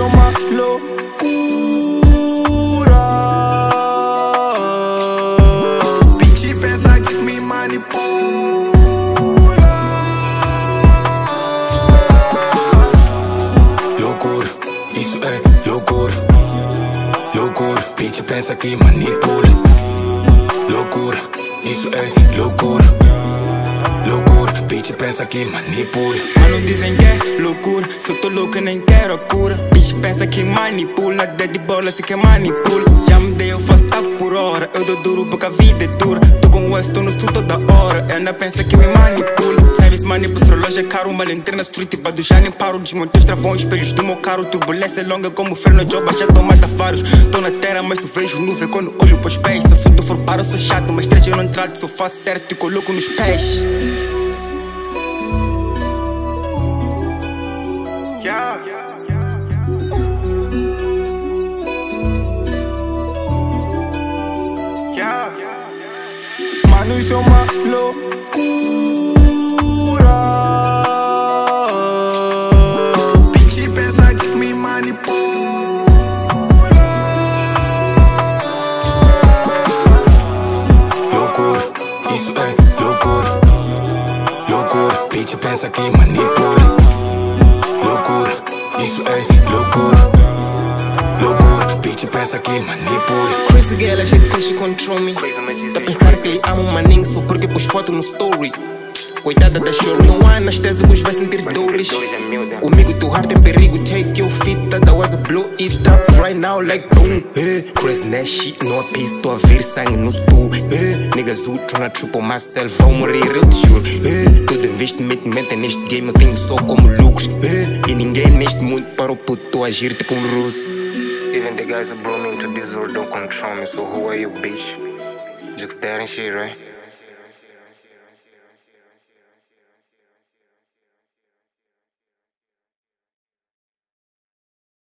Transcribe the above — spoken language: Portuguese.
é uma loucura. Bitch pensa que me manipula. Loucura, isso é loucura. Loucura, bitch pensa que manipula. Loucura, isso é loucura. Loucura, bitch pensa que manipula. Mano dizem que é loucura, se eu tô louco nem quero a cura. Bitch pensa que manipula, dedo de bola se que manipula. Já me dei, eu faço tá por hora. Eu dou duro porque a vida é dura. Tô com o estou no estudo toda hora. Ela pensa que me manipula. Service money pro relógio é caro. Mal entrei na street e bado já nem paro. Desmontei os travões, espelhos do meu carro. Turbulência é longa como ferro no job, já tô mata faros. Tô na terra, mas só vejo nuvem quando olho pros pés. Se assunto for para, eu sou chato, mas três eu não trato. Só faço certo e coloco nos pés. Mano, isso é uma loucura. Bitch pensa que me manipula. Loucura, isso é loucura. Loucura, bitch pensa que manipula. Loucura, isso é loucura. Loucura, bitch pensa que manipula. Crazy girl, a gente quer control me. Tá pensar que ele ama um maninho só porque pôs foto no story. Coitada da Shuri, não há anestésicos, vai sentir dores. Comigo teu heart em perigo, take your feet, that was a blow it up right now like boom. Crazy that shit, no peace, tô a ver sangue no stool. Niggas who tryna triple myself, vão morrer, eu te juro. Todo investimento neste game eu tenho só como lucros. E ninguém neste mundo parou por tô a agir tipo um russo. Even the guys that brought me into this world don't control me, so who are you, bitch? Just that and shit, right?